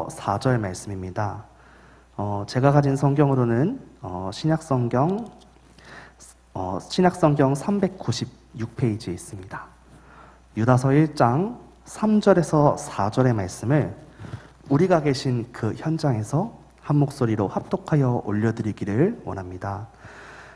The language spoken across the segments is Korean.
4절 말씀입니다. 제가 가진 성경으로는 신약성경 396페이지에 있습니다. 유다서 1장 3절에서 4절의 말씀을 우리가 계신 그 현장에서 한 목소리로 합독하여 올려드리기를 원합니다.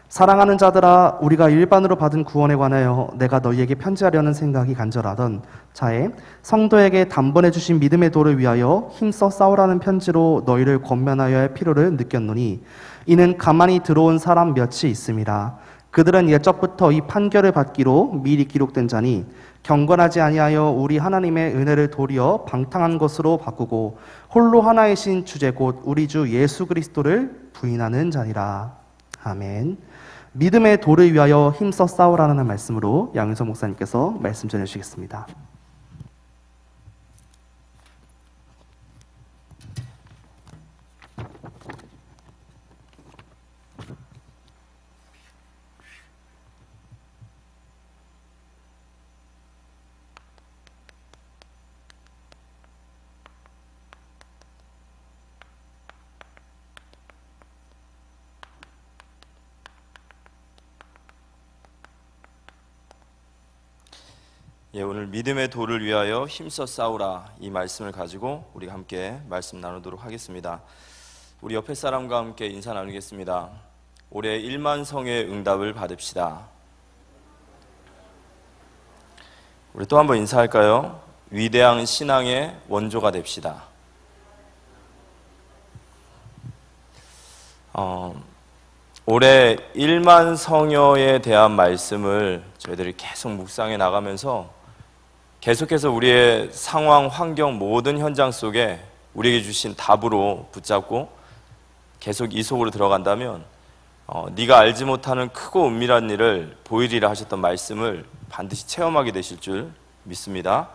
사랑하는 자들아, 우리가 일반으로 받은 구원에 관하여 내가 너희에게 편지하려는 생각이 간절하던 차에 성도에게 단번에 주신 믿음의 도를 위하여 힘써 싸우라는 편지로 너희를 권면하여 할 필요를 느꼈노니 이는 가만히 들어온 사람 몇이 있음이라. 그들은 옛적부터 이 판결을 받기로 미리 기록된 자니 경건하지 아니하여 우리 하나님의 은혜를 도리어 방탕한 것으로 바꾸고 홀로 하나이신 주제 곧 우리 주 예수 그리스도를 부인하는 자니라. 아멘. 믿음의 도를 위하여 힘써 싸우라는 말씀으로 양윤서 목사님께서 말씀 전해주시겠습니다. 오늘 믿음의 도를 위하여 힘써 싸우라, 이 말씀을 가지고 우리가 함께 말씀 나누도록 하겠습니다. 우리 옆에 사람과 함께 인사 나누겠습니다. 올해 1만 성의 응답을 받읍시다. 우리 또 한번 인사할까요? 위대한 신앙의 원조가 됩시다. 올해 1만 성여에 대한 말씀을 저희들이 계속 묵상해 나가면서 계속해서 우리의 상황, 환경, 모든 현장 속에 우리에게 주신 답으로 붙잡고 계속 이 속으로 들어간다면 네가 알지 못하는 크고 은밀한 일을 보이리라 하셨던 말씀을 반드시 체험하게 되실 줄 믿습니다.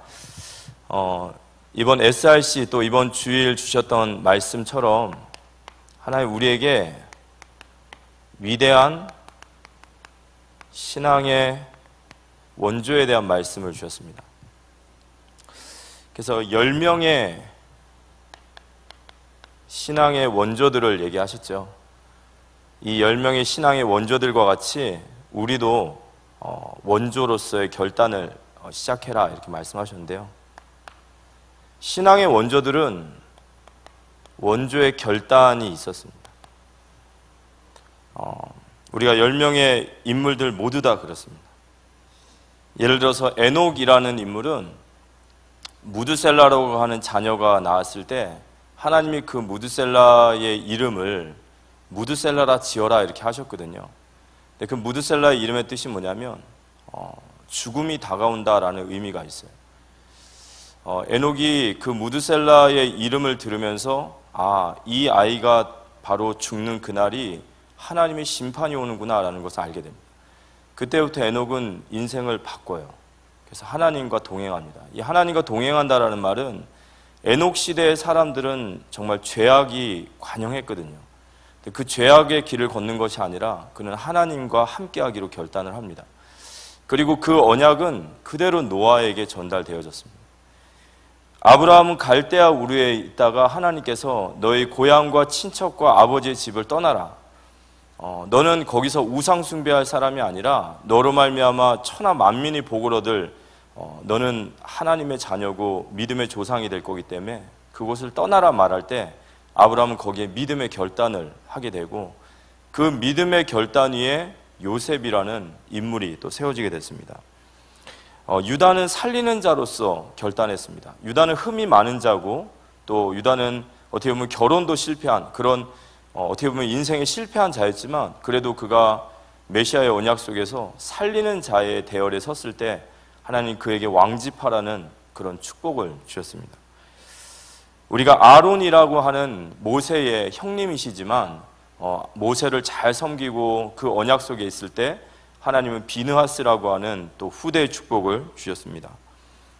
이번 SRC 또 이번 주일 주셨던 말씀처럼 하나님 우리에게 위대한 신앙의 원조에 대한 말씀을 주셨습니다. 그래서 10명의 신앙의 원조들을 얘기하셨죠. 이 10명의 신앙의 원조들과 같이 우리도 원조로서의 결단을 시작해라, 이렇게 말씀하셨는데요. 신앙의 원조들은 원조의 결단이 있었습니다. 우리가 10명의 인물들 모두 다 그렇습니다. 예를 들어서 에녹이라는 인물은 무드셀라라고 하는 자녀가 나왔을 때 하나님이 그 무드셀라의 이름을 무드셀라라 지어라, 이렇게 하셨거든요. 근데 그 무드셀라의 이름의 뜻이 뭐냐면 죽음이 다가온다라는 의미가 있어요. 에녹이 그 무드셀라의 이름을 들으면서 이 아이가 바로 죽는 그날이 하나님의 심판이 오는구나 라는 것을 알게 됩니다. 그때부터 에녹은 인생을 바꿔요. 그래서 하나님과 동행합니다. 이 하나님과 동행한다라는 말은 에녹 시대의 사람들은 정말 죄악이 관영했거든요. 그 죄악의 길을 걷는 것이 아니라 그는 하나님과 함께하기로 결단을 합니다. 그리고 그 언약은 그대로 노아에게 전달되어졌습니다. 아브라함은 갈대아 우르에 있다가 하나님께서 너의 고향과 친척과 아버지의 집을 떠나라. 너는 거기서 우상 숭배할 사람이 아니라 너로 말미암아 천하 만민이 복을 얻을 너는 하나님의 자녀고 믿음의 조상이 될 거기 때문에 그곳을 떠나라 말할 때 아브라함은 거기에 믿음의 결단을 하게 되고 그 믿음의 결단 위에 요셉이라는 인물이 또 세워지게 됐습니다. 유다는 살리는 자로서 결단했습니다. 유다는 흠이 많은 자고 또 유다는 어떻게 보면 결혼도 실패한 그런 어떻게 보면 인생에 실패한 자였지만 그래도 그가 메시아의 언약 속에서 살리는 자의 대열에 섰을 때 하나님 그에게 왕집하라는 그런 축복을 주셨습니다. 우리가 아론이라고 하는 모세의 형님이시지만 모세를 잘 섬기고 그 언약 속에 있을 때 하나님은 비느하스라고 하는 또 후대의 축복을 주셨습니다.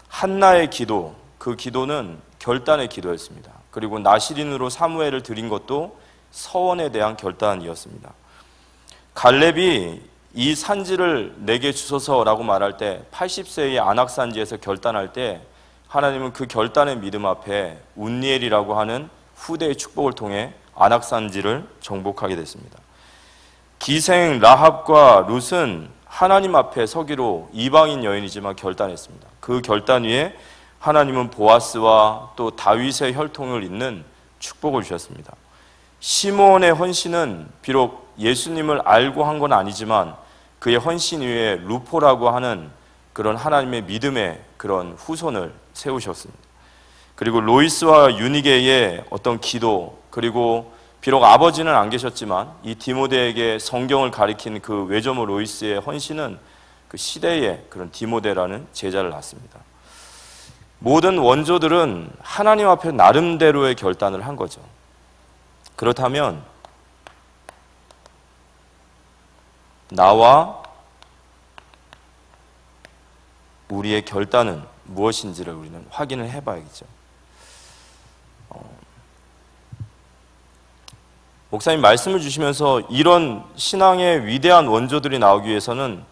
한나의 기도, 그 기도는 결단의 기도였습니다. 그리고 나시린으로 사무엘을 드린 것도 서원에 대한 결단이었습니다. 갈렙이 이 산지를 내게 주소서라고 말할 때 80세의 안악산지에서 결단할 때 하나님은 그 결단의 믿음 앞에 운니엘이라고 하는 후대의 축복을 통해 안악산지를 정복하게 됐습니다. 기생 라합과 룻은 하나님 앞에 서기로 이방인 여인이지만 결단했습니다. 그 결단 위에 하나님은 보아스와 또 다윗의 혈통을 잇는 축복을 주셨습니다. 시므온의 헌신은 비록 예수님을 알고 한 건 아니지만 그의 헌신 위에 루포라고 하는 그런 하나님의 믿음의 그런 후손을 세우셨습니다. 그리고 로이스와 유니게의 어떤 기도, 그리고 비록 아버지는 안 계셨지만 이 디모데에게 성경을 가리킨 그 외조모 로이스의 헌신은 그 시대의 그런 디모데라는 제자를 낳습니다. 모든 원조들은 하나님 앞에 나름대로의 결단을 한 거죠. 그렇다면 나와 우리의 결단은 무엇인지를 우리는 확인을 해봐야겠죠. 목사님 말씀을 주시면서 이런 신앙의 위대한 원조들이 나오기 위해서는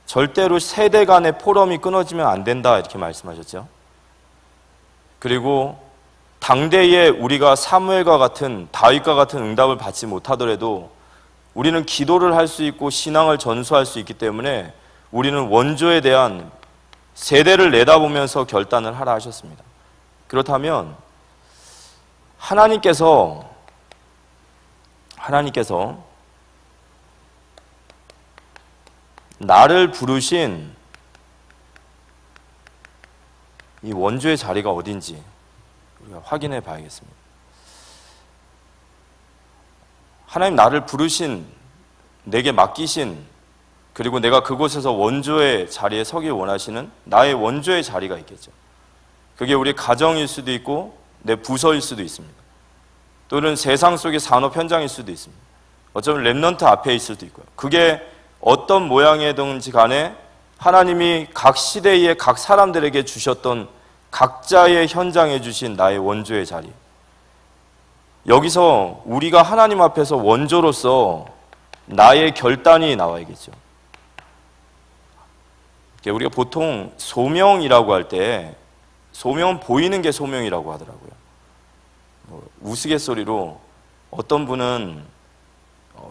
절대로 세대 간의 포럼이 끊어지면 안 된다 이렇게 말씀하셨죠. 그리고 당대에 우리가 사무엘과 같은 다윗과 같은 응답을 받지 못하더라도 우리는 기도를 할 수 있고 신앙을 전수할 수 있기 때문에 우리는 원조에 대한 세대를 내다보면서 결단을 하라 하셨습니다. 그렇다면 하나님께서 나를 부르신 이 원조의 자리가 어딘지 우리가 확인해 봐야겠습니다. 하나님 나를 부르신, 내게 맡기신, 그리고 내가 그곳에서 원조의 자리에 서길 원하시는 나의 원조의 자리가 있겠죠. 그게 우리 가정일 수도 있고 내 부서일 수도 있습니다. 또는 세상 속의 산업 현장일 수도 있습니다. 어쩌면 렘넌트 앞에 있을 수도 있고요. 그게 어떤 모양이든지 간에 하나님이 각 시대에 각 사람들에게 주셨던 각자의 현장에 주신 나의 원조의 자리, 여기서 우리가 하나님 앞에서 원조로서 나의 결단이 나와야겠죠. 우리가 보통 소명이라고 할 때 소명은 보이는 게 소명이라고 하더라고요. 우스갯소리로 어떤 분은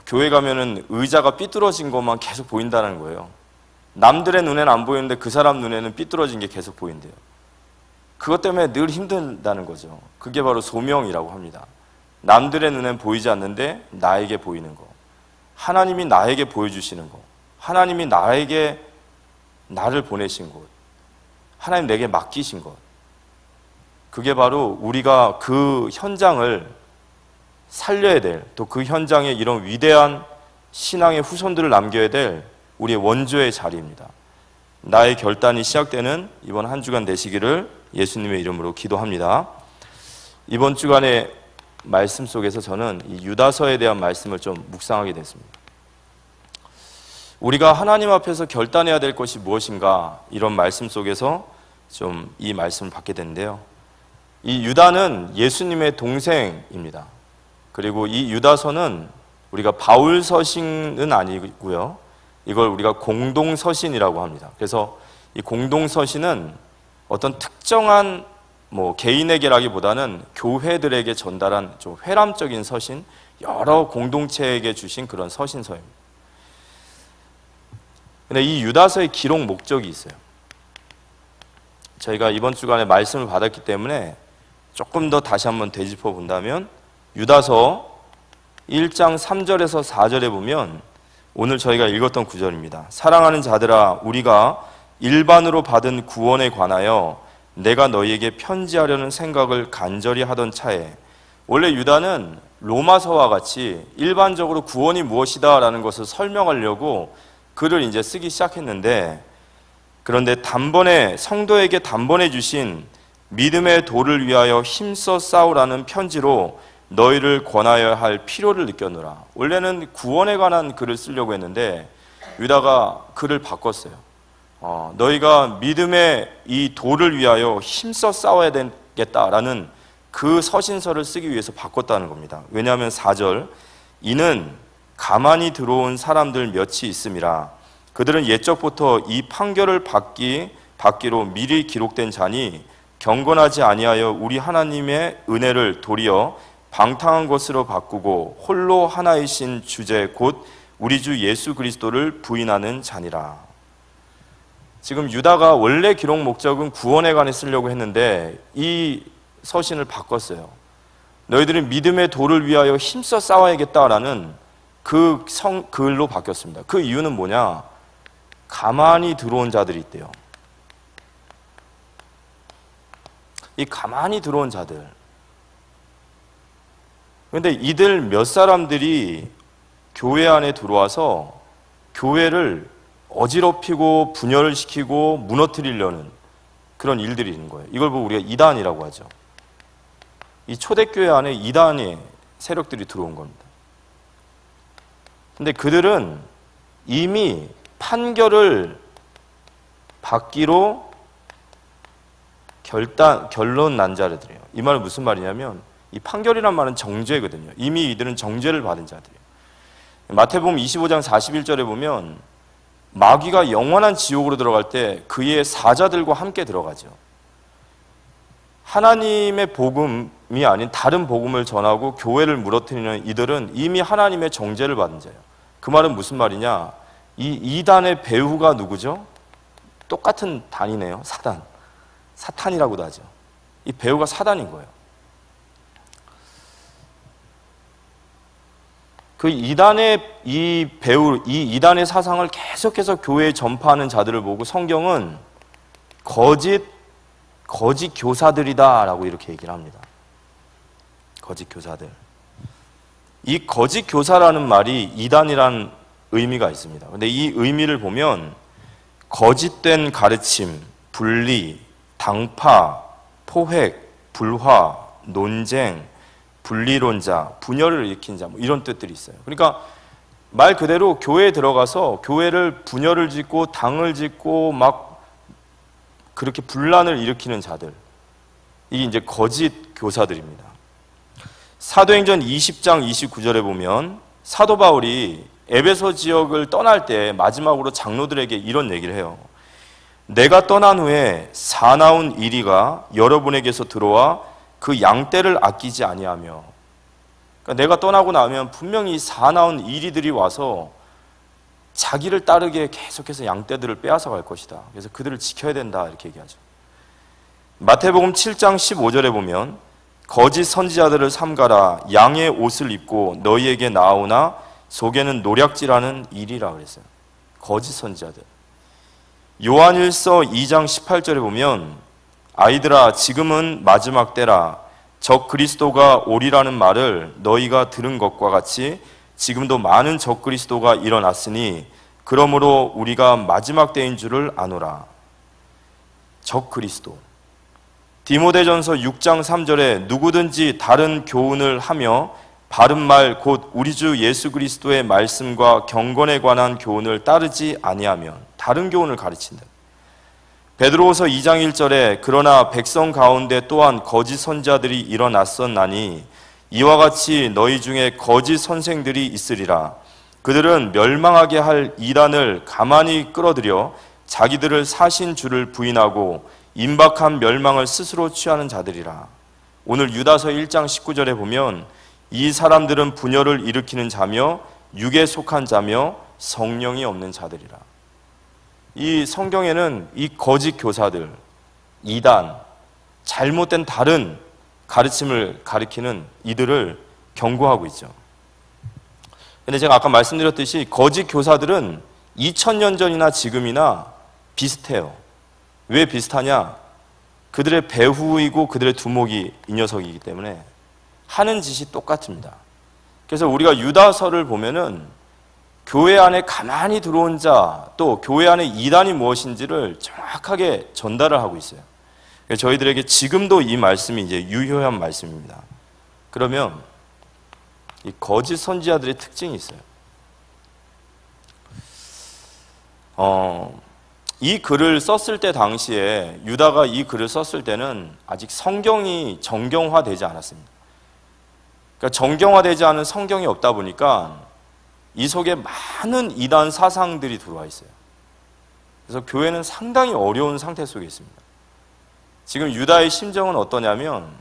교회 가면은 의자가 삐뚤어진 것만 계속 보인다는 거예요. 남들의 눈에는 안 보이는데 그 사람 눈에는 삐뚤어진 게 계속 보인대요. 그것 때문에 늘 힘들다는 거죠. 그게 바로 소명이라고 합니다. 남들의 눈엔 보이지 않는데 나에게 보이는 거, 하나님이 나에게 보여주시는 거, 하나님이 나를 보내신 곳, 하나님 내게 맡기신 것, 그게 바로 우리가 그 현장을 살려야 될, 또 그 현장에 이런 위대한 신앙의 후손들을 남겨야 될 우리의 원조의 자리입니다. 나의 결단이 시작되는 이번 한 주간 되시기를 예수님의 이름으로 기도합니다. 이번 주간의 말씀 속에서 저는 이 유다서에 대한 말씀을 좀 묵상하게 됐습니다. 우리가 하나님 앞에서 결단해야 될 것이 무엇인가, 이런 말씀 속에서 좀 이 말씀을 받게 됐는데요. 이 유다는 예수님의 동생입니다. 그리고 이 유다서는 우리가 바울서신은 아니고요, 이걸 우리가 공동서신이라고 합니다. 그래서 이 공동서신은 어떤 특정한 개인에게라기보다는 교회들에게 전달한 좀 회람적인 서신, 여러 공동체에게 주신 그런 서신서입니다. 근데 이 유다서의 기록 목적이 있어요. 저희가 이번 주간에 말씀을 받았기 때문에 조금 더 다시 한번 되짚어 본다면, 유다서 1장 3절에서 4절에 보면 오늘 저희가 읽었던 구절입니다. 사랑하는 자들아, 우리가 일반으로 받은 구원에 관하여 내가 너희에게 편지하려는 생각을 간절히 하던 차에, 원래 유다는 로마서와 같이 일반적으로 구원이 무엇이다 라는 것을 설명하려고 글을 이제 쓰기 시작했는데, 그런데 성도에게 단번에 주신 믿음의 도를 위하여 힘써 싸우라는 편지로 너희를 권하여야 할 필요를 느꼈노라. 원래는 구원에 관한 글을 쓰려고 했는데 유다가 글을 바꿨어요. 너희가 믿음의 이 도를 위하여 힘써 싸워야 되겠다라는 그 서신서를 쓰기 위해서 바꿨다는 겁니다. 왜냐하면 4절, 이는 가만히 들어온 사람들 몇이 있음이라. 그들은 옛적부터 이 판결을 받기로 미리 기록된 자니 경건하지 아니하여 우리 하나님의 은혜를 도리어 방탕한 것으로 바꾸고 홀로 하나이신 주제 곧 우리 주 예수 그리스도를 부인하는 자니라. 지금 유다가 원래 기록 목적은 구원에 관해 쓰려고 했는데 이 서신을 바꿨어요. 너희들은 믿음의 도를 위하여 힘써 싸워야겠다라는 그 글로 바뀌었습니다. 그 이유는 뭐냐? 가만히 들어온 자들이 있대요. 이 가만히 들어온 자들. 그런데 이들 몇 사람들이 교회 안에 들어와서 교회를 어지럽히고 분열을 시키고 무너뜨리려는 그런 일들이 있는 거예요. 이걸 보고 우리가 이단이라고 하죠. 이 초대교회 안에 이단의 세력들이 들어온 겁니다. 근데 그들은 이미 판결을 받기로 결론 난 자들이에요. 이 말은 무슨 말이냐면 이 판결이란 말은 정죄거든요. 이미 이들은 정죄를 받은 자들이에요. 마태복음 25장 41절에 보면 마귀가 영원한 지옥으로 들어갈 때 그의 사자들과 함께 들어가죠. 하나님의 복음이 아닌 다른 복음을 전하고 교회를 무너뜨리는 이들은 이미 하나님의 정죄를 받은 자예요. 그 말은 무슨 말이냐? 이 이단의 배후가 누구죠? 똑같은 단이네요. 사단. 사탄이라고도 하죠. 이 배후가 사단인 거예요. 그 이단의 이 배후, 이 이단의 사상을 계속해서 교회에 전파하는 자들을 보고 성경은 거짓 교사들이다라고 이렇게 얘기를 합니다. 거짓 교사들. 이 거짓 교사라는 말이 이단이라는 의미가 있습니다. 근데 이 의미를 보면 거짓된 가르침, 분리, 당파, 포획, 불화, 논쟁, 분리론자, 분열을 일으킨 자, 뭐 이런 뜻들이 있어요. 그러니까 말 그대로 교회에 들어가서 교회를 분열을 짓고 당을 짓고 막 그렇게 분란을 일으키는 자들, 이게 이제 거짓 교사들입니다. 사도행전 20장 29절에 보면 사도 바울이 에베소 지역을 떠날 때 마지막으로 장로들에게 이런 얘기를 해요. 내가 떠난 후에 사나운 이리가 여러분에게서 들어와 그 양떼를 아끼지 아니하며, 그러니까 내가 떠나고 나면 분명히 사나운 이리들이 와서 자기를 따르게 계속해서 양떼들을 빼앗아 갈 것이다. 그래서 그들을 지켜야 된다 이렇게 얘기하죠. 마태복음 7장 15절에 보면 거짓 선지자들을 삼가라. 양의 옷을 입고 너희에게 나오나 속에는 노략질하는 일이라 그랬어요. 거짓 선지자들. 요한일서 2장 18절에 보면 아이들아 지금은 마지막 때라. 적 그리스도가 오리라는 말을 너희가 들은 것과 같이 지금도 많은 적 그리스도가 일어났으니 그러므로 우리가 마지막 때인 줄을 아노라. 적 그리스도. 디모데전서 6장 3절에 누구든지 다른 교훈을 하며 바른 말 곧 우리 주 예수 그리스도의 말씀과 경건에 관한 교훈을 따르지 아니하면 다른 교훈을 가르친다. 베드로후서 2장 1절에 그러나 백성 가운데 또한 거짓 선지자들이 일어났었나니 이와 같이 너희 중에 거짓 선생들이 있으리라. 그들은 멸망하게 할 이단을 가만히 끌어들여 자기들을 사신 주를 부인하고 임박한 멸망을 스스로 취하는 자들이라. 오늘 유다서 1장 19절에 보면 이 사람들은 분열을 일으키는 자며 육에 속한 자며 성령이 없는 자들이라. 이 성경에는 이 거짓 교사들, 이단, 잘못된 다른 가르침을 가리키는 이들을 경고하고 있죠. 근데 제가 아까 말씀드렸듯이 거짓 교사들은 2000년 전이나 지금이나 비슷해요. 왜 비슷하냐? 그들의 배후이고 그들의 두목이 이 녀석이기 때문에 하는 짓이 똑같습니다. 그래서 우리가 유다서를 보면은 교회 안에 가만히 들어온 자, 또 교회 안에 이단이 무엇인지를 정확하게 전달을 하고 있어요. 저희들에게 지금도 이 말씀이 이제 유효한 말씀입니다. 그러면 이 거짓 선지자들의 특징이 있어요. 이 글을 썼을 때 당시에 유다가 이 글을 썼을 때는 아직 성경이 정경화되지 않았습니다. 그러니까 정경화되지 않은 성경이 없다 보니까 이 속에 많은 이단 사상들이 들어와 있어요. 그래서 교회는 상당히 어려운 상태 속에 있습니다. 지금 유다의 심정은 어떠냐면,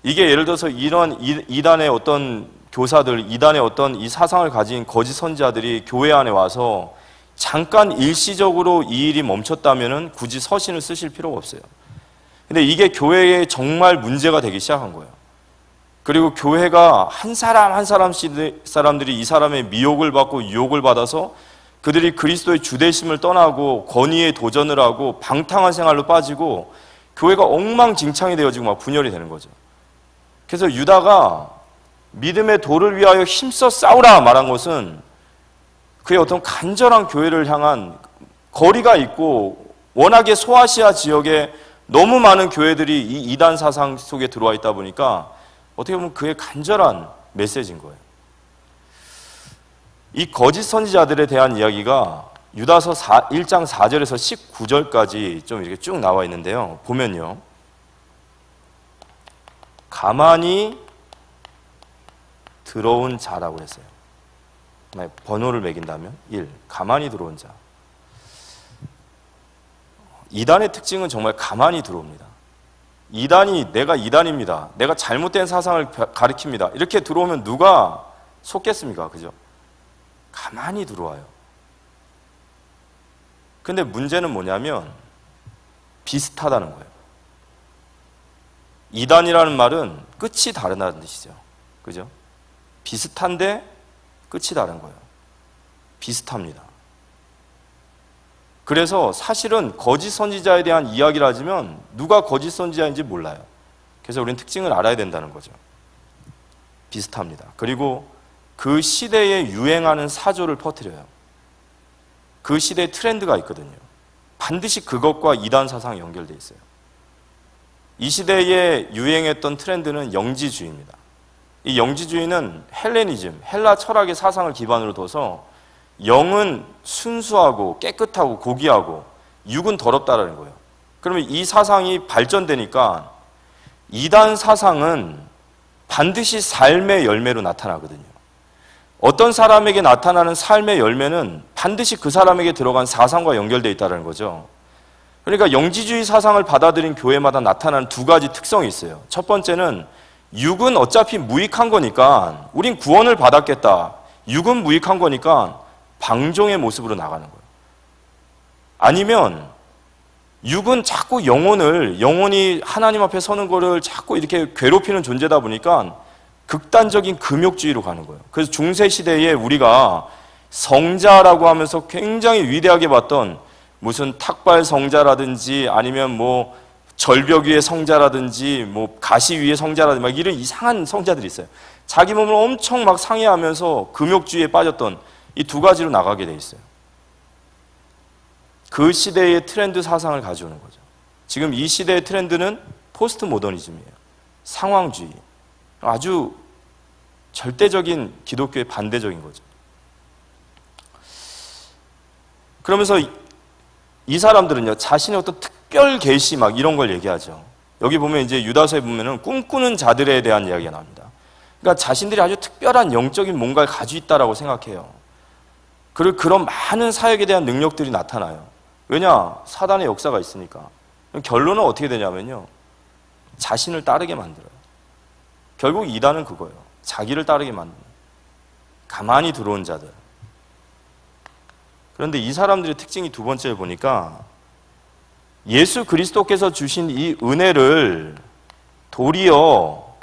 이게 예를 들어서 이런 이단의 어떤 교사들, 이단의 어떤 이 사상을 가진 거짓 선지자들이 교회 안에 와서 잠깐 일시적으로 이 일이 멈췄다면은 굳이 서신을 쓰실 필요가 없어요. 근데 이게 교회에 정말 문제가 되기 시작한 거예요. 그리고 교회가 한 사람 한 사람들이 이 사람의 미혹을 받고 유혹을 받아서 그들이 그리스도의 주되심을 떠나고 권위에 도전을 하고 방탕한 생활로 빠지고 교회가 엉망진창이 되어지고 막 분열이 되는 거죠. 그래서 유다가 믿음의 도를 위하여 힘써 싸우라 말한 것은 그의 어떤 간절한 교회를 향한, 거리가 있고 워낙에 소아시아 지역에 너무 많은 교회들이 이 이단 사상 속에 들어와 있다 보니까 어떻게 보면 그의 간절한 메시지인 거예요. 이 거짓 선지자들에 대한 이야기가 유다서 1장 4절에서 19절까지 좀 이렇게 쭉 나와 있는데요. 보면요, 가만히 들어온 자라고 했어요. 번호를 매긴다면 1, 가만히 들어온 자. 이단의 특징은 정말 가만히 들어옵니다. 이단이 내가 이단입니다, 내가 잘못된 사상을 가리킵니다, 이렇게 들어오면 누가 속겠습니까? 그죠? 가만히 들어와요. 근데 문제는 뭐냐면 비슷하다는 거예요. 이단이라는 말은 끝이 다르다는 뜻이죠. 그죠? 비슷한데 끝이 다른 거예요. 비슷합니다. 그래서 사실은 거짓 선지자에 대한 이야기를 하지만 누가 거짓 선지자인지 몰라요. 그래서 우리는 특징을 알아야 된다는 거죠. 비슷합니다. 그리고 그 시대에 유행하는 사조를 퍼뜨려요. 그 시대의 트렌드가 있거든요. 반드시 그것과 이단 사상이 연결되어 있어요. 이 시대에 유행했던 트렌드는 영지주의입니다. 이 영지주의는 헬레니즘, 헬라 철학의 사상을 기반으로 둬서 영은 순수하고 깨끗하고 고귀하고 육은 더럽다라는 거예요. 그러면 이 사상이 발전되니까 이단 사상은 반드시 삶의 열매로 나타나거든요. 어떤 사람에게 나타나는 삶의 열매는 반드시 그 사람에게 들어간 사상과 연결되어 있다는 거죠. 그러니까 영지주의 사상을 받아들인 교회마다 나타나는 두 가지 특성이 있어요. 첫 번째는 육은 어차피 무익한 거니까 우린 구원을 받았겠다, 육은 무익한 거니까 방종의 모습으로 나가는 거예요. 아니면 육은 자꾸 영혼이 하나님 앞에 서는 거를 자꾸 이렇게 괴롭히는 존재다 보니까 극단적인 금욕주의로 가는 거예요. 그래서 중세시대에 우리가 성자라고 하면서 굉장히 위대하게 봤던 무슨 탁발 성자라든지 아니면 뭐 절벽 위의 성자라든지 뭐 가시 위의 성자라든지 막 이런 이상한 성자들이 있어요. 자기 몸을 엄청 막 상해하면서 금욕주의에 빠졌던 이 두 가지로 나가게 돼 있어요. 그 시대의 트렌드 사상을 가져오는 거죠. 지금 이 시대의 트렌드는 포스트 모더니즘이에요. 상황주의. 아주 절대적인 기독교의 반대적인 거죠. 그러면서 이 사람들은요, 자신의 어떤 특별 계시 막 이런 걸 얘기하죠. 여기 보면 이제 유다서에 보면은 꿈꾸는 자들에 대한 이야기가 나옵니다. 그러니까 자신들이 아주 특별한 영적인 뭔가를 가지고 있다라고 생각해요. 그리고 그런 많은 사역에 대한 능력들이 나타나요. 왜냐? 사단의 역사가 있으니까. 결론은 어떻게 되냐면요, 자신을 따르게 만들어요. 결국 이단은 그거예요. 자기를 따르게 만드는, 가만히 들어온 자들. 그런데 이 사람들의 특징이 두 번째를 보니까 예수 그리스도께서 주신 이 은혜를 도리어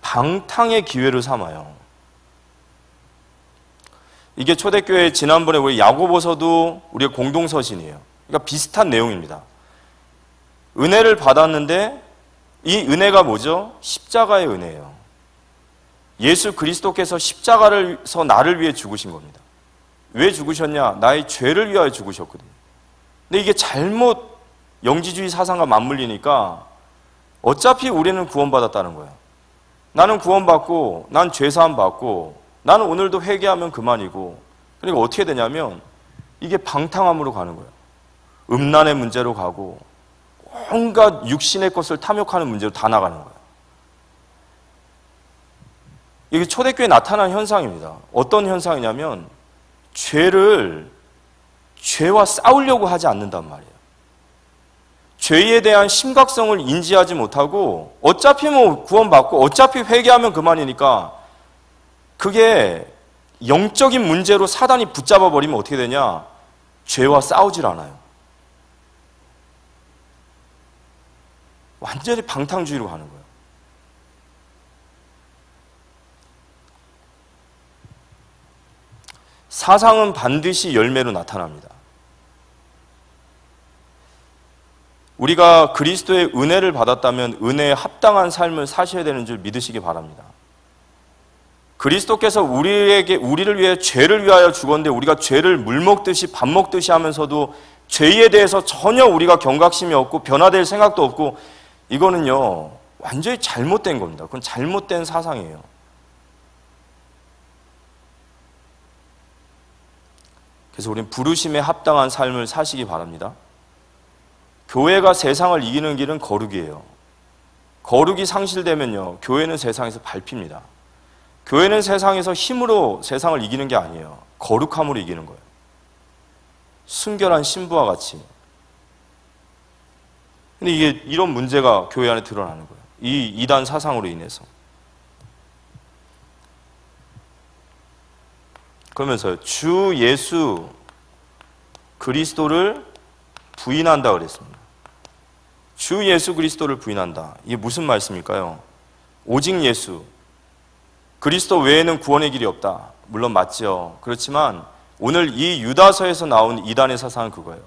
방탕의 기회로 삼아요. 이게 초대교회 지난번에 우리 야고보서도 우리가 공동서신이에요. 그러니까 비슷한 내용입니다. 은혜를 받았는데 이 은혜가 뭐죠? 십자가의 은혜예요. 예수 그리스도께서 십자가를서 나를 위해 죽으신 겁니다. 왜 죽으셨냐? 나의 죄를 위하여 죽으셨거든요. 근데 이게 잘못 영지주의 사상과 맞물리니까 어차피 우리는 구원받았다는 거예요. 나는 구원받고 난 죄사함 받고 나는 오늘도 회개하면 그만이고, 그러니까 어떻게 되냐면 이게 방탕함으로 가는 거예요. 음란의 문제로 가고 온갖 육신의 것을 탐욕하는 문제로 다 나가는 거예요. 이게 초대교회에 나타난 현상입니다. 어떤 현상이냐면 죄와 싸우려고 하지 않는단 말이에요. 죄에 대한 심각성을 인지하지 못하고 어차피 뭐 구원받고 어차피 회개하면 그만이니까 그게 영적인 문제로 사단이 붙잡아 버리면 어떻게 되냐? 죄와 싸우질 않아요. 완전히 방탕주의로 가는 거예요. 사상은 반드시 열매로 나타납니다. 우리가 그리스도의 은혜를 받았다면 은혜에 합당한 삶을 사셔야 되는 줄 믿으시기 바랍니다. 그리스도께서 우리를 위해 죄를 위하여 죽었는데 우리가 죄를 물 먹듯이 밥 먹듯이 하면서도 죄에 대해서 전혀 우리가 경각심이 없고 변화될 생각도 없고, 이거는요 완전히 잘못된 겁니다. 그건 잘못된 사상이에요. 그래서 우리는 부르심에 합당한 삶을 사시기 바랍니다. 교회가 세상을 이기는 길은 거룩이에요. 거룩이 상실되면요 교회는 세상에서 밟힙니다. 교회는 세상에서 힘으로 세상을 이기는 게 아니에요. 거룩함으로 이기는 거예요. 순결한 신부와 같이. 근데 이게 이런 문제가 교회 안에 드러나는 거예요. 이 이단 사상으로 인해서. 그러면서요, 주 예수 그리스도를 부인한다 그랬습니다. 주 예수 그리스도를 부인한다. 이게 무슨 말씀일까요? 오직 예수, 그리스도 외에는 구원의 길이 없다. 물론 맞죠. 그렇지만 오늘 이 유다서에서 나온 이단의 사상은 그거예요.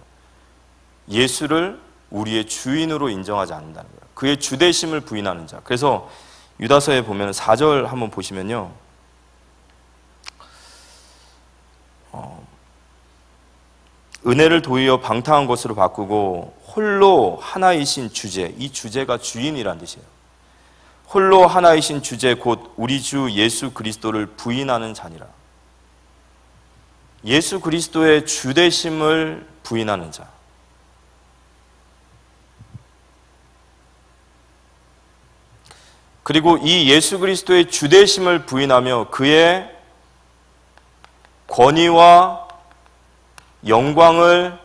예수를 우리의 주인으로 인정하지 않는다는 거예요. 그의 주되심을 부인하는 자. 그래서 유다서에 보면 4절 한번 보시면요, 은혜를 도리어 방탕한 것으로 바꾸고 홀로 하나이신 주제, 이 주제가 주인이란 뜻이에요. 홀로 하나이신 주제 곧 우리 주 예수 그리스도를 부인하는 자니라. 예수 그리스도의 주되심을 부인하는 자. 그리고 이 예수 그리스도의 주되심을 부인하며 그의 권위와 영광을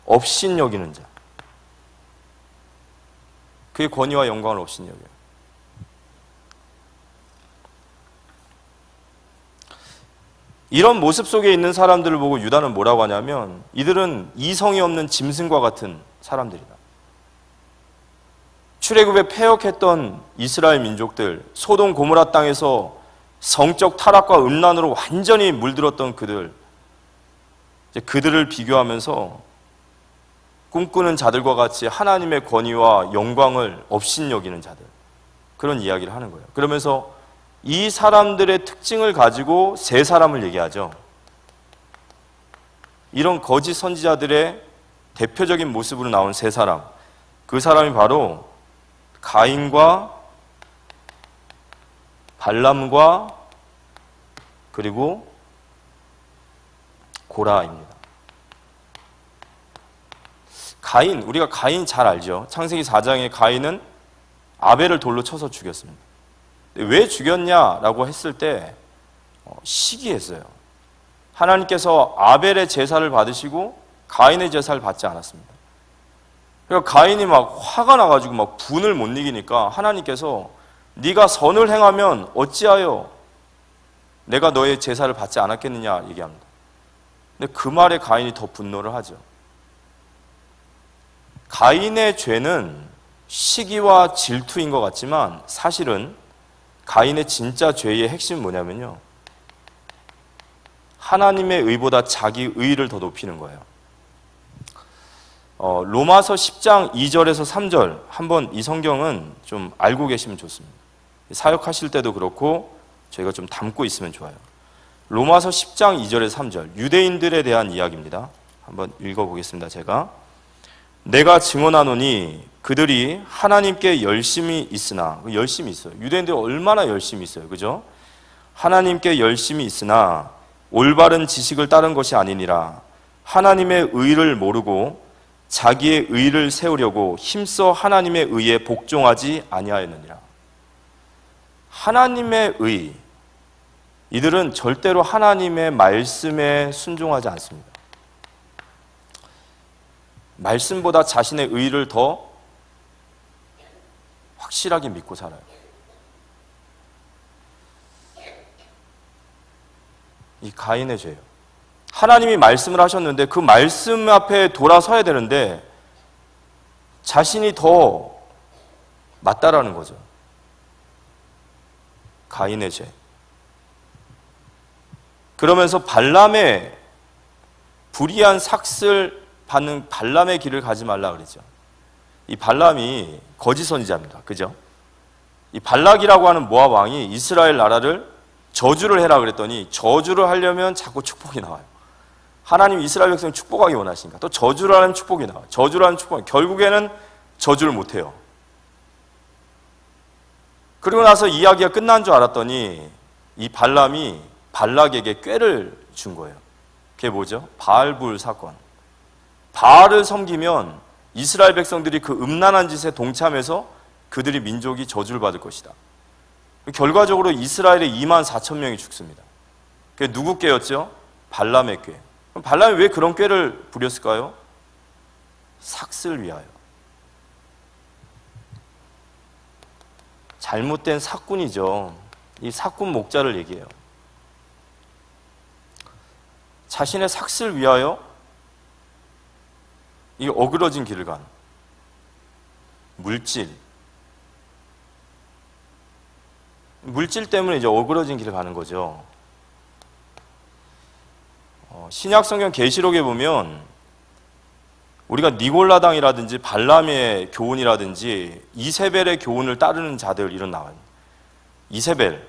업신여기는 자. 그의 권위와 영광을 업신여겨요. 이런 모습 속에 있는 사람들을 보고 유다는 뭐라고 하냐면, 이들은 이성이 없는 짐승과 같은 사람들이다. 출애굽에 패역했던 이스라엘 민족들, 소돔 고모라 땅에서 성적 타락과 음란으로 완전히 물들었던 그들을 비교하면서 꿈꾸는 자들과 같이 하나님의 권위와 영광을 업신여기는 자들, 그런 이야기를 하는 거예요. 그러면서 이 사람들의 특징을 가지고 세 사람을 얘기하죠. 이런 거짓 선지자들의 대표적인 모습으로 나온 세 사람, 그 사람이 바로 가인과 발람과 그리고 고라입니다. 가인, 우리가 가인 잘 알죠. 창세기 4장에 가인은 아벨을 돌로 쳐서 죽였습니다. 왜 죽였냐라고 했을 때 시기했어요. 하나님께서 아벨의 제사를 받으시고 가인의 제사를 받지 않았습니다. 그러니까 가인이 막 화가 나가지고 막 분을 못 이기니까 하나님께서 네가 선을 행하면 어찌하여 내가 너의 제사를 받지 않았겠느냐 얘기합니다. 근데 그 말에 가인이 더 분노를 하죠. 가인의 죄는 시기와 질투인 것 같지만 사실은 가인의 진짜 죄의 핵심은 뭐냐면요, 하나님의 의보다 자기 의를 더 높이는 거예요. 로마서 10장 2절에서 3절 한번 이 성경은 좀 알고 계시면 좋습니다. 사역하실 때도 그렇고 저희가 좀 담고 있으면 좋아요. 로마서 10장 2절에서 3절, 유대인들에 대한 이야기입니다. 한번 읽어보겠습니다. 제가 내가 증언하노니 그들이 하나님께 열심히 있으나, 열심히 있어요. 유대인들이 얼마나 열심히 있어요, 그죠? 하나님께 열심히 있으나 올바른 지식을 따른 것이 아니니라. 하나님의 의를 모르고 자기의 의를 세우려고 힘써 하나님의 의에 복종하지 아니하였느니라. 하나님의 의, 이들은 절대로 하나님의 말씀에 순종하지 않습니다. 말씀보다 자신의 의를 더 확실하게 믿고 살아요. 이 가인의 죄예요. 하나님이 말씀을 하셨는데 그 말씀 앞에 돌아서야 되는데 자신이 더 맞다라는 거죠. 가인의 죄. 그러면서 발람의 불의한 삭슬 받는 발람의 길을 가지 말라 그러죠. 이 발람이 거짓 선지자입니다. 그죠? 이 발락이라고 하는 모압 왕이 이스라엘 나라를 저주를 해라 그랬더니 저주를 하려면 자꾸 축복이 나와요. 하나님 이스라엘 백성을 축복하기 원하시니까 또 저주를 하면 축복이 나와요. 저주를 하면 축복이 결국에는 저주를 못해요. 그리고 나서 이야기가 끝난 줄 알았더니 이 발람이 발락에게 꾀를 준 거예요. 그게 뭐죠? 바알불 사건. 바알을 섬기면 이스라엘 백성들이 그 음란한 짓에 동참해서 그들이 민족이 저주를 받을 것이다. 결과적으로 이스라엘의 24,000명이 죽습니다. 그게 누구 꾀였죠? 발람의 꾀. 그럼 발람이 왜 그런 꾀를 부렸을까요? 삭슬 위하여. 잘못된 사꾼이죠. 이 사꾼 목자를 얘기해요. 자신의 삭슬 위하여 이 어그러진 길을 간 물질 때문에 이제 어그러진 길을 가는 거죠. 신약 성경 계시록에 보면 우리가 니골라당이라든지 발람의 교훈이라든지 이세벨의 교훈을 따르는 자들 이런 나와요. 이세벨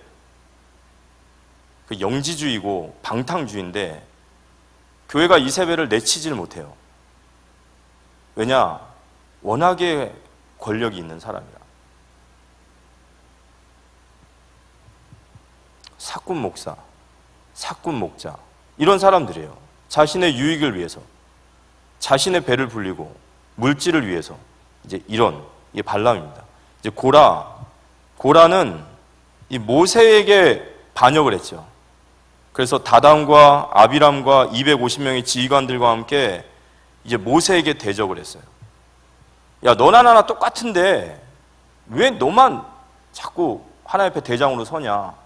그 영지주의고 방탕주의인데 교회가 이세벨을 내치질 못해요. 왜냐? 워낙에 권력이 있는 사람이라. 사꾼 목사, 사꾼 목자 이런 사람들이에요. 자신의 유익을 위해서 자신의 배를 불리고 물질을 위해서 이제 이게 발람입니다. 이제 고라는 이 모세에게 반역을 했죠. 그래서 다단과 아비람과 250명의 지휘관들과 함께 이제 모세에게 대적을 했어요. 야, 너나 나나 똑같은데 왜 너만 자꾸 하나님 앞에 대장으로 서냐?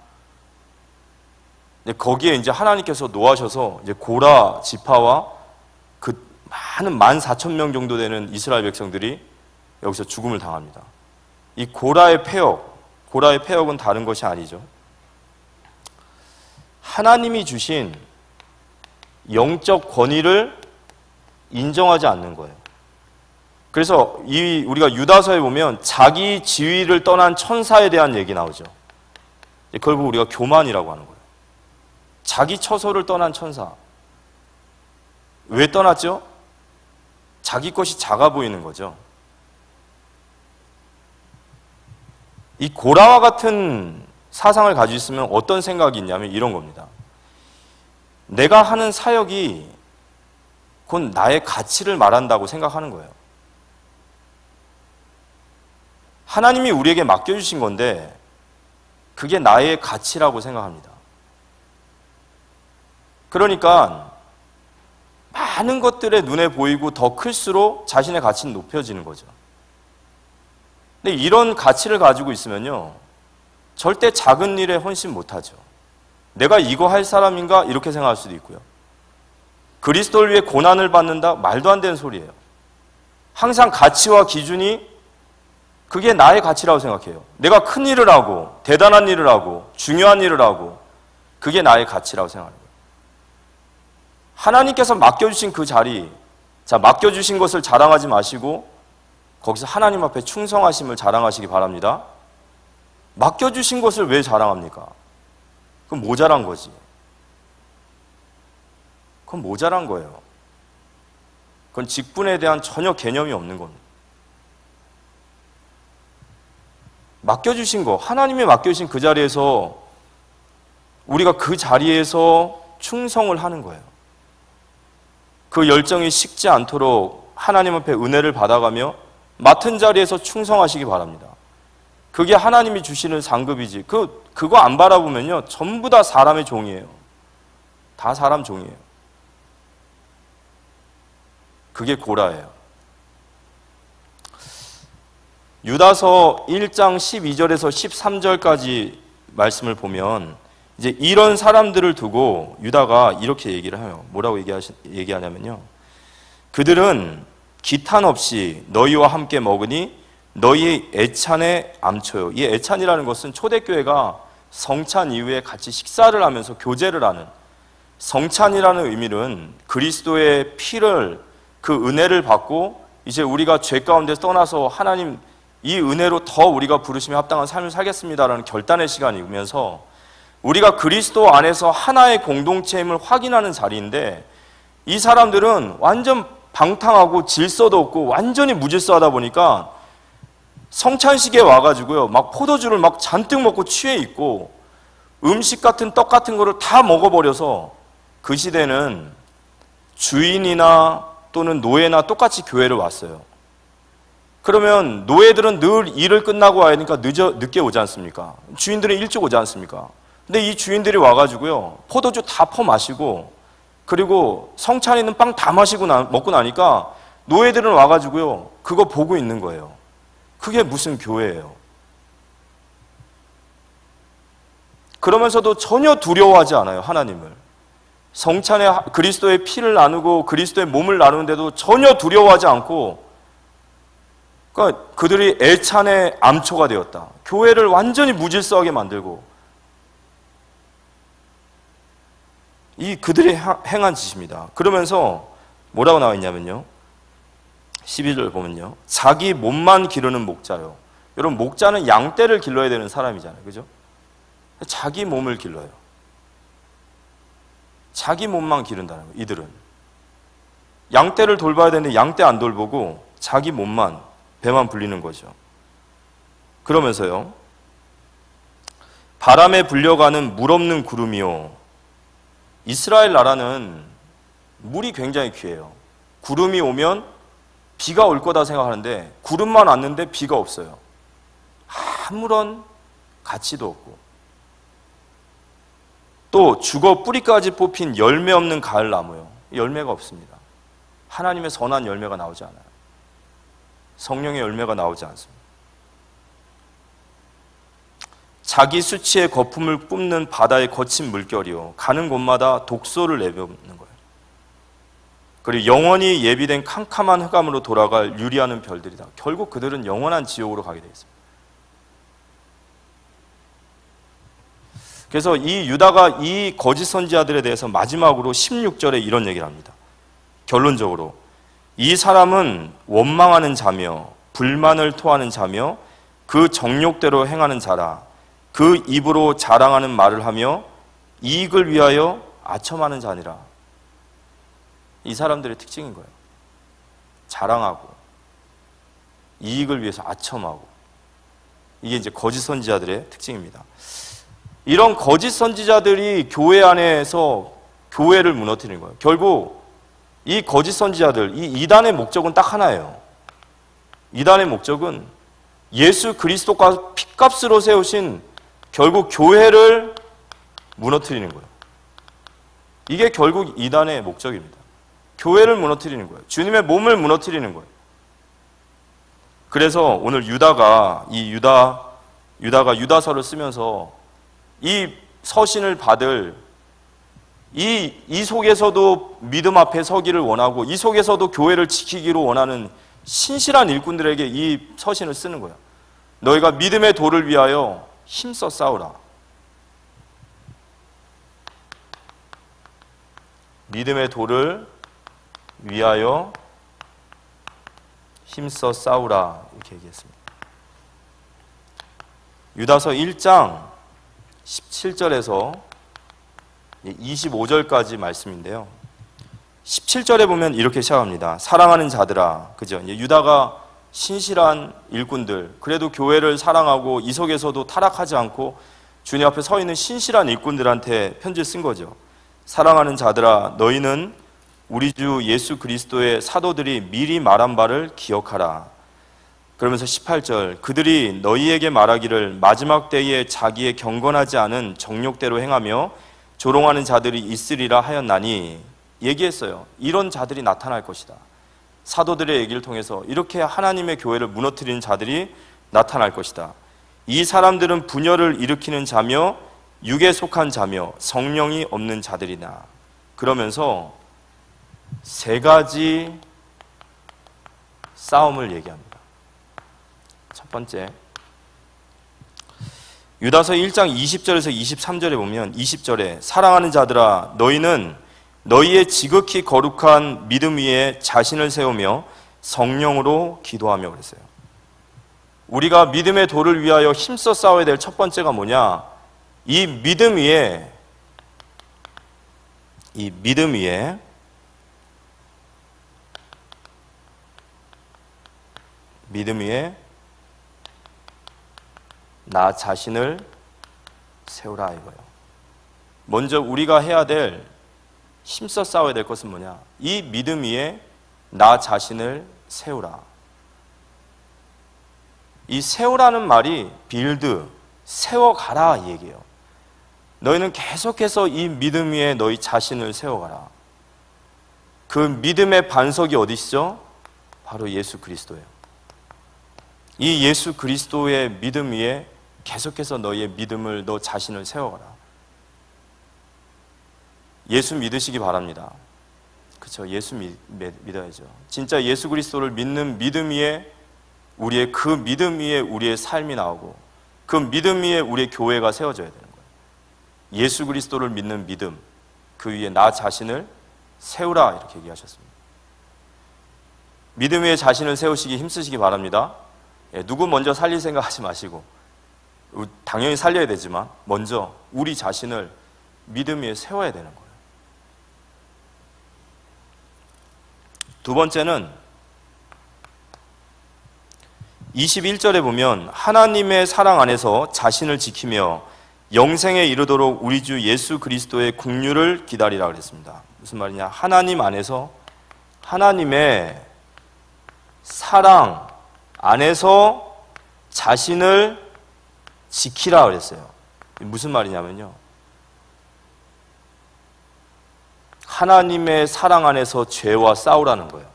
거기에 이제 하나님께서 노하셔서 이제 고라 지파와 그 많은 14,000명 정도 되는 이스라엘 백성들이 여기서 죽음을 당합니다. 이 고라의 폐역은 다른 것이 아니죠. 하나님이 주신 영적 권위를 인정하지 않는 거예요. 그래서 우리가 유다서에 보면 자기 지위를 떠난 천사에 대한 얘기 나오죠. 결국 우리가 교만이라고 하는 거예요. 자기 처소를 떠난 천사. 왜 떠났죠? 자기 것이 작아 보이는 거죠. 이 고라와 같은 사상을 가지고 있으면 어떤 생각이 있냐면 이런 겁니다. 내가 하는 사역이 곧 나의 가치를 말한다고 생각하는 거예요. 하나님이 우리에게 맡겨주신 건데 그게 나의 가치라고 생각합니다. 그러니까 많은 것들에 눈에 보이고 더 클수록 자신의 가치는 높여지는 거죠. 근데 이런 가치를 가지고 있으면요, 절대 작은 일에 헌신 못하죠. 내가 이거 할 사람인가? 이렇게 생각할 수도 있고요. 그리스도를 위해 고난을 받는다? 말도 안 되는 소리예요. 항상 가치와 기준이 그게 나의 가치라고 생각해요. 내가 큰 일을 하고 대단한 일을 하고 중요한 일을 하고 그게 나의 가치라고 생각합니다. 하나님께서 맡겨주신 그 자리, 맡겨주신 것을 자랑하지 마시고 거기서 하나님 앞에 충성하심을 자랑하시기 바랍니다. 맡겨주신 것을 왜 자랑합니까? 그건 모자란 거지. 그건 모자란 거예요. 그건 직분에 대한 전혀 개념이 없는 겁니다. 맡겨주신 거, 하나님이 맡겨주신 그 자리에서 우리가 그 자리에서 충성을 하는 거예요. 그 열정이 식지 않도록 하나님 앞에 은혜를 받아가며 맡은 자리에서 충성하시기 바랍니다. 그게 하나님이 주시는 상급이지. 그거 안 바라보면요, 전부 다 사람의 종이에요. 다 사람 종이에요. 그게 고라예요. 유다서 1장 12절에서 13절까지 말씀을 보면 이제 이런 사람들을 두고 유다가 이렇게 얘기를 해요. 뭐라고 얘기하냐면요. 그들은 기탄 없이 너희와 함께 먹으니 너희의 애찬에 암초요. 이 애찬이라는 것은 초대교회가 성찬 이후에 같이 식사를 하면서 교제를 하는, 성찬이라는 의미는 그리스도의 피를, 그 은혜를 받고 이제 우리가 죄 가운데서 떠나서 하나님 이 은혜로 더 우리가 부르심에 합당한 삶을 살겠습니다라는 결단의 시간이면서 우리가 그리스도 안에서 하나의 공동체임을 확인하는 자리인데, 이 사람들은 완전 방탕하고 질서도 없고 완전히 무질서하다 보니까 성찬식에 와가지고요, 막 포도주를 막 잔뜩 먹고 취해 있고 음식 같은 떡 같은 거를 다 먹어버려서, 그 시대는 주인이나 또는 노예나 똑같이 교회를 왔어요. 그러면 노예들은 늘 일을 끝나고 와야 하니까 늦게 오지 않습니까? 주인들은 일찍 오지 않습니까? 근데 이 주인들이 와가지고요, 포도주 다 퍼마시고, 그리고 성찬에 있는 빵 다 먹고 나니까 노예들은 와가지고요, 그거 보고 있는 거예요. 그게 무슨 교회예요? 그러면서도 전혀 두려워하지 않아요, 하나님을. 성찬에 그리스도의 피를 나누고 그리스도의 몸을 나누는데도 전혀 두려워하지 않고, 그러니까 그들이 애찬의 암초가 되었다. 교회를 완전히 무질서하게 만들고, 이 그들이 행한 짓입니다. 그러면서 뭐라고 나와 있냐면요, 12절 보면요, 자기 몸만 기르는 목자요. 여러분, 목자는 양떼를 길러야 되는 사람이잖아요, 그죠? 자기 몸을 길러요. 자기 몸만 기른다는 거예요. 이들은 양떼를 돌봐야 되는데 양떼 안 돌보고 자기 몸만, 배만 불리는 거죠. 그러면서요, 바람에 불려가는 물 없는 구름이요. 이스라엘 나라는 물이 굉장히 귀해요. 구름이 오면 비가 올 거다 생각하는데 구름만 왔는데 비가 없어요. 아무런 가치도 없고, 또 죽어 뿌리까지 뽑힌 열매 없는 가을나무요. 열매가 없습니다. 하나님의 선한 열매가 나오지 않아요. 성령의 열매가 나오지 않습니다. 자기 수치의 거품을 뿜는 바다의 거친 물결이요, 가는 곳마다 독소를 내뱉는 거예요. 그리고 영원히 예비된 캄캄한 흑암으로 돌아갈 유리하는 별들이다. 결국 그들은 영원한 지옥으로 가게 되어 있습니다. 그래서 이 유다가 이 거짓 선지자들에 대해서 마지막으로 16절에 이런 얘기를 합니다. 결론적으로 이 사람은 원망하는 자며 불만을 토하는 자며 그 정욕대로 행하는 자라. 그 입으로 자랑하는 말을 하며 이익을 위하여 아첨하는 자니라. 이 사람들의 특징인 거예요. 자랑하고 이익을 위해서 아첨하고, 이게 이제 거짓 선지자들의 특징입니다. 이런 거짓 선지자들이 교회 안에서 교회를 무너뜨리는 거예요. 결국 이 거짓 선지자들, 이 이단의 목적은 딱 하나예요. 이단의 목적은 예수 그리스도가 핏값으로 세우신 결국 교회를 무너뜨리는 거예요. 이게 결국 이단의 목적입니다. 교회를 무너뜨리는 거예요. 주님의 몸을 무너뜨리는 거예요. 그래서 오늘 유다가 유다서를 쓰면서 이 서신을 받을 이 속에서도 믿음 앞에 서기를 원하고, 이 속에서도 교회를 지키기로 원하는 신실한 일꾼들에게 이 서신을 쓰는 거예요. 너희가 믿음의 도를 위하여 힘써 싸우라. 믿음의 도를 위하여 힘써 싸우라, 이렇게 얘기했습니다. 유다서 1장 17절에서 25절까지 말씀인데요, 17절에 보면 이렇게 시작합니다. 사랑하는 자들아, 그죠? 유다가 신실한 일꾼들, 그래도 교회를 사랑하고 이 속에서도 타락하지 않고 주님 앞에 서 있는 신실한 일꾼들한테 편지를 쓴 거죠. 사랑하는 자들아, 너희는 우리 주 예수 그리스도의 사도들이 미리 말한 바를 기억하라. 그러면서 18절, 그들이 너희에게 말하기를 마지막 때에 자기의 경건하지 않은 정욕대로 행하며 조롱하는 자들이 있으리라 하였나니, 얘기했어요. 이런 자들이 나타날 것이다. 사도들의 얘기를 통해서 이렇게 하나님의 교회를 무너뜨리는 자들이 나타날 것이다. 이 사람들은 분열을 일으키는 자며 육에 속한 자며 성령이 없는 자들이나. 그러면서 세 가지 싸움을 얘기합니다. 첫 번째, 유다서 1장 20절에서 23절에 보면 20절에 사랑하는 자들아 너희는 너희의 지극히 거룩한 믿음 위에 자신을 세우며 성령으로 기도하며 그랬어요. 우리가 믿음의 도를 위하여 힘써 싸워야 될 첫 번째가 뭐냐? 이 믿음 위에 나 자신을 세우라 이거예요. 먼저 우리가 해야 될, 힘써 싸워야 될 것은 뭐냐? 이 믿음 위에 나 자신을 세우라. 이 세우라는 말이 빌드, 세워가라 이 얘기예요. 너희는 계속해서 이 믿음 위에 너희 자신을 세워가라. 그 믿음의 반석이 어디시죠? 바로 예수 그리스도예요. 이 예수 그리스도의 믿음 위에 계속해서 너희의 믿음을, 너 자신을 세워가라. 예수 믿으시기 바랍니다. 그렇죠? 예수 믿어야죠. 진짜 예수 그리스도를 믿는 믿음 위에 우리의 그 믿음 위에 우리의 삶이 나오고 그 믿음 위에 우리의 교회가 세워져야 되는 거예요. 예수 그리스도를 믿는 믿음, 그 위에 나 자신을 세우라 이렇게 얘기하셨습니다. 믿음 위에 자신을 세우시기 힘쓰시기 바랍니다. 누구 먼저 살릴 생각하지 마시고, 당연히 살려야 되지만 먼저 우리 자신을 믿음 위에 세워야 되는 거예요. 두 번째는 21절에 보면 하나님의 사랑 안에서 자신을 지키며 영생에 이르도록 우리 주 예수 그리스도의 긍휼을 기다리라 그랬습니다. 무슨 말이냐? 하나님 안에서, 하나님의 사랑 안에서 자신을 지키라 그랬어요. 무슨 말이냐면요, 하나님의 사랑 안에서 죄와 싸우라는 거예요.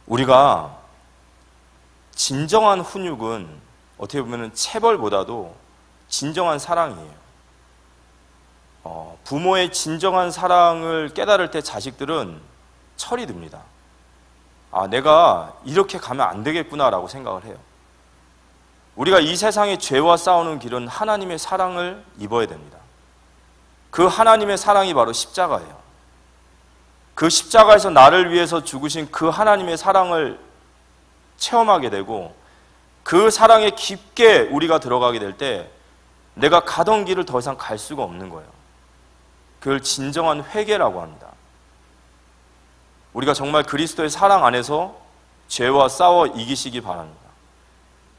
우리가 진정한 훈육은 어떻게 보면 체벌보다도 진정한 사랑이에요. 부모의 진정한 사랑을 깨달을 때 자식들은 철이 듭니다. 아, 내가 이렇게 가면 안 되겠구나라고 생각을 해요. 우리가 이 세상의 죄와 싸우는 길은 하나님의 사랑을 입어야 됩니다. 그 하나님의 사랑이 바로 십자가예요. 그 십자가에서 나를 위해서 죽으신 그 하나님의 사랑을 체험하게 되고 그 사랑에 깊게 우리가 들어가게 될 때 내가 가던 길을 더 이상 갈 수가 없는 거예요. 그걸 진정한 회개라고 합니다. 우리가 정말 그리스도의 사랑 안에서 죄와 싸워 이기시기 바랍니다.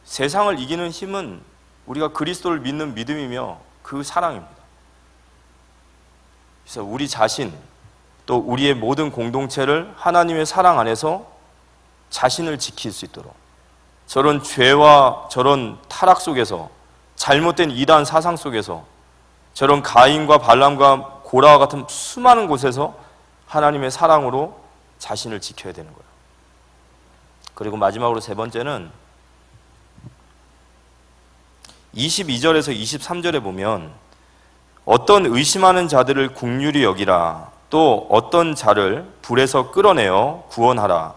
세상을 이기는 힘은 우리가 그리스도를 믿는 믿음이며 그 사랑입니다. 그래서 우리 자신, 또 우리의 모든 공동체를 하나님의 사랑 안에서 자신을 지킬 수 있도록, 저런 죄와 저런 타락 속에서, 잘못된 이단 사상 속에서, 저런 가인과 발람과 고라와 같은 수많은 곳에서 하나님의 사랑으로 자신을 지켜야 되는 거예요. 그리고 마지막으로 세 번째는 22절에서 23절에 보면 어떤 의심하는 자들을 긍휼히 여기라, 또 어떤 자를 불에서 끌어내어 구원하라,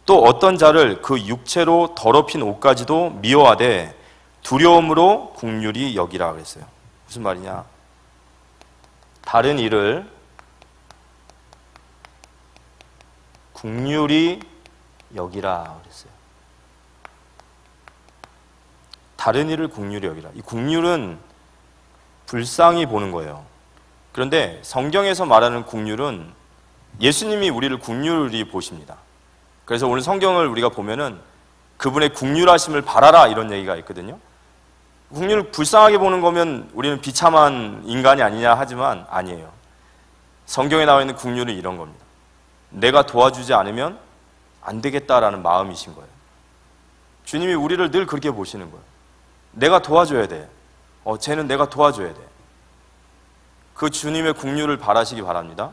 또 어떤 자를 그 육체로 더럽힌 옷까지도 미워하되 두려움으로 긍휼히 여기라 그랬어요. 무슨 말이냐? 다른 이를 긍휼히 여기라 그랬어요. 다른 이를 긍휼히 여기라. 이 긍휼은 불쌍히 보는 거예요. 그런데 성경에서 말하는 긍휼은 예수님이 우리를 긍휼히 보십니다. 그래서 오늘 성경을 우리가 보면은 그분의 긍휼하심을 바라라 이런 얘기가 있거든요. 긍휼을 불쌍하게 보는 거면 우리는 비참한 인간이 아니냐 하지만 아니에요. 성경에 나와 있는 긍휼은 이런 겁니다. 내가 도와주지 않으면 안 되겠다라는 마음이신 거예요. 주님이 우리를 늘 그렇게 보시는 거예요. 내가 도와줘야 돼. 쟤는 내가 도와줘야 돼. 그 주님의 긍휼을 바라시기 바랍니다.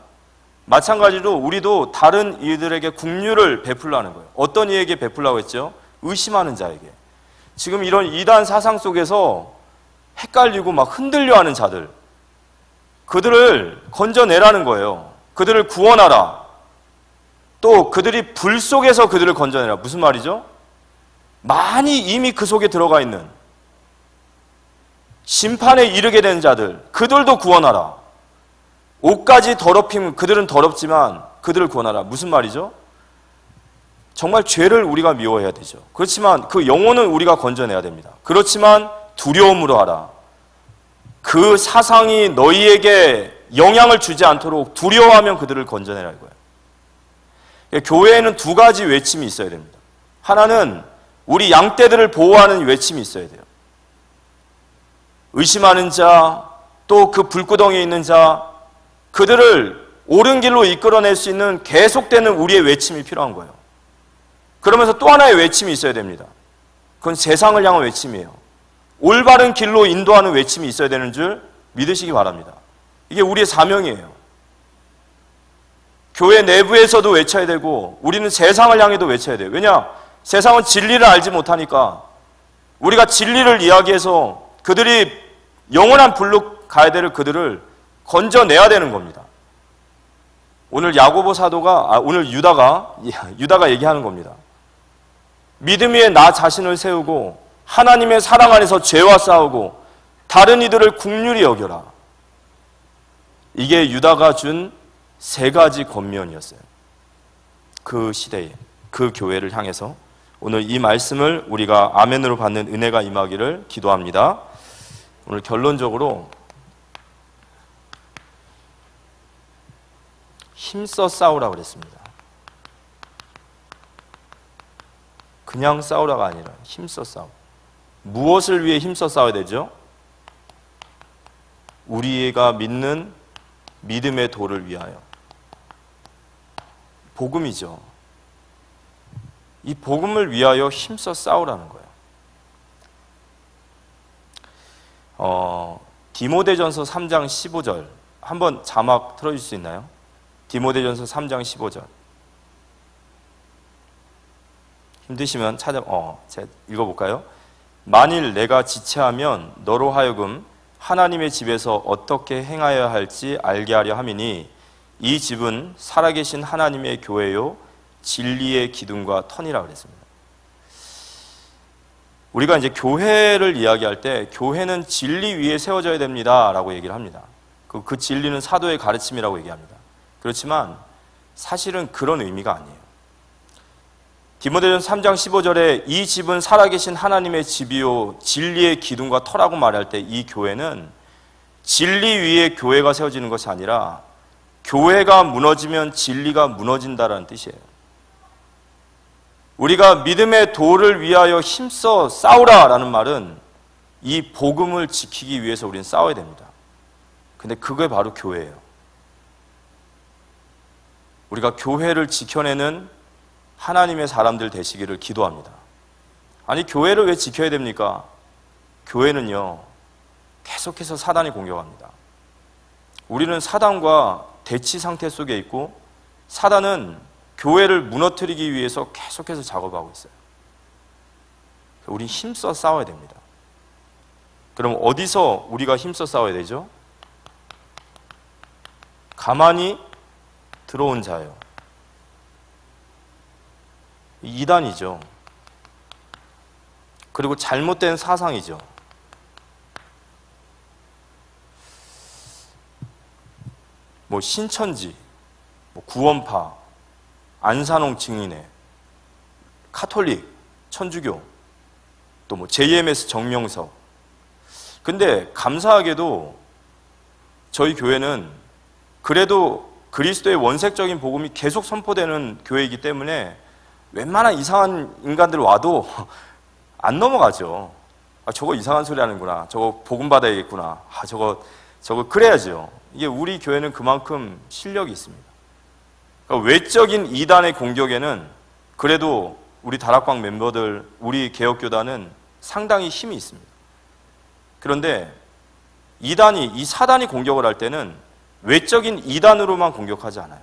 마찬가지로 우리도 다른 이들에게 긍휼을 베풀라는 거예요. 어떤 이에게 베풀라고 했죠? 의심하는 자에게. 지금 이런 이단 사상 속에서 헷갈리고 막 흔들려하는 자들, 그들을 건져내라는 거예요. 그들을 구원하라. 또 그들이 불 속에서 그들을 건져내라. 무슨 말이죠? 많이 이미 그 속에 들어가 있는 심판에 이르게 된 자들, 그들도 구원하라. 옷까지 더럽히면 그들은 더럽지만 그들을 구원하라. 무슨 말이죠? 정말 죄를 우리가 미워해야 되죠. 그렇지만 그 영혼은 우리가 건져내야 됩니다. 그렇지만 두려움으로 하라. 그 사상이 너희에게 영향을 주지 않도록 두려워하면 그들을 건져내라는 거예요. 교회에는 두 가지 외침이 있어야 됩니다. 하나는 우리 양떼들을 보호하는 외침이 있어야 돼요. 의심하는 자, 또 그 불구덩이에 있는 자, 그들을 옳은 길로 이끌어낼 수 있는 계속되는 우리의 외침이 필요한 거예요. 그러면서 또 하나의 외침이 있어야 됩니다. 그건 세상을 향한 외침이에요. 올바른 길로 인도하는 외침이 있어야 되는 줄 믿으시기 바랍니다. 이게 우리의 사명이에요. 교회 내부에서도 외쳐야 되고 우리는 세상을 향해도 외쳐야 돼요. 왜냐? 세상은 진리를 알지 못하니까 우리가 진리를 이야기해서 그들이 영원한 불로 가야 될 그들을 건져내야 되는 겁니다. 오늘 야고보 사도가, 오늘 유다가 얘기하는 겁니다. 믿음 위에 나 자신을 세우고 하나님의 사랑 안에서 죄와 싸우고 다른 이들을 긍휼히 여겨라. 이게 유다가 준 세 가지 권면이었어요. 그 시대에, 그 교회를 향해서 오늘 이 말씀을 우리가 아멘으로 받는 은혜가 임하기를 기도합니다. 오늘 결론적으로 힘써 싸우라고 그랬습니다. 그냥 싸우라가 아니라 힘써 싸우. 무엇을 위해 힘써 싸워야 되죠? 우리가 믿는 믿음의 도를 위하여. 복음이죠. 이 복음을 위하여 힘써 싸우라는 거예요. 디모데전서 3장 15절 한번 자막 틀어줄 수 있나요? 디모데전서 3장 15절. 힘드시면 제가 읽어볼까요? 만일 내가 지체하면 너로 하여금 하나님의 집에서 어떻게 행하여야 할지 알게 하려 함이니 이 집은 살아계신 하나님의 교회요 진리의 기둥과 터니라 그랬습니다. 우리가 이제 교회를 이야기할 때 교회는 진리 위에 세워져야 됩니다 라고 얘기를 합니다. 그 진리는 사도의 가르침이라고 얘기합니다. 그렇지만 사실은 그런 의미가 아니에요. 디모데전서 3장 15절에 이 집은 살아계신 하나님의 집이요 진리의 기둥과 터라고 말할 때 이 교회는 진리 위에 교회가 세워지는 것이 아니라 교회가 무너지면 진리가 무너진다라는 뜻이에요. 우리가 믿음의 도를 위하여 힘써 싸우라라는 말은 이 복음을 지키기 위해서 우리는 싸워야 됩니다. 근데 그게 바로 교회예요. 우리가 교회를 지켜내는 하나님의 사람들 되시기를 기도합니다. 아니 교회를 왜 지켜야 됩니까? 교회는요 계속해서 사단이 공격합니다. 우리는 사단과 대치 상태 속에 있고 사단은 교회를 무너뜨리기 위해서 계속해서 작업하고 있어요. 우린 힘써 싸워야 됩니다. 그럼 어디서 우리가 힘써 싸워야 되죠? 가만히 들어온 자예요. 이단이죠. 그리고 잘못된 사상이죠. 뭐 신천지, 구원파, 안산홍 증인회, 카톨릭, 천주교, 또 뭐 JMS 정명석. 근데 감사하게도 저희 교회는 그래도 그리스도의 원색적인 복음이 계속 선포되는 교회이기 때문에 웬만한 이상한 인간들 와도 안 넘어가죠. 저거 이상한 소리 하는구나. 저거 복음 받아야겠구나. 저거 그래야죠. 이게 우리 교회는 그만큼 실력이 있습니다. 그러니까 외적인 이단의 공격에는 그래도 우리 다락방 멤버들, 우리 개혁교단은 상당히 힘이 있습니다. 그런데 이 사단이 공격을 할 때는 외적인 이단으로만 공격하지 않아요.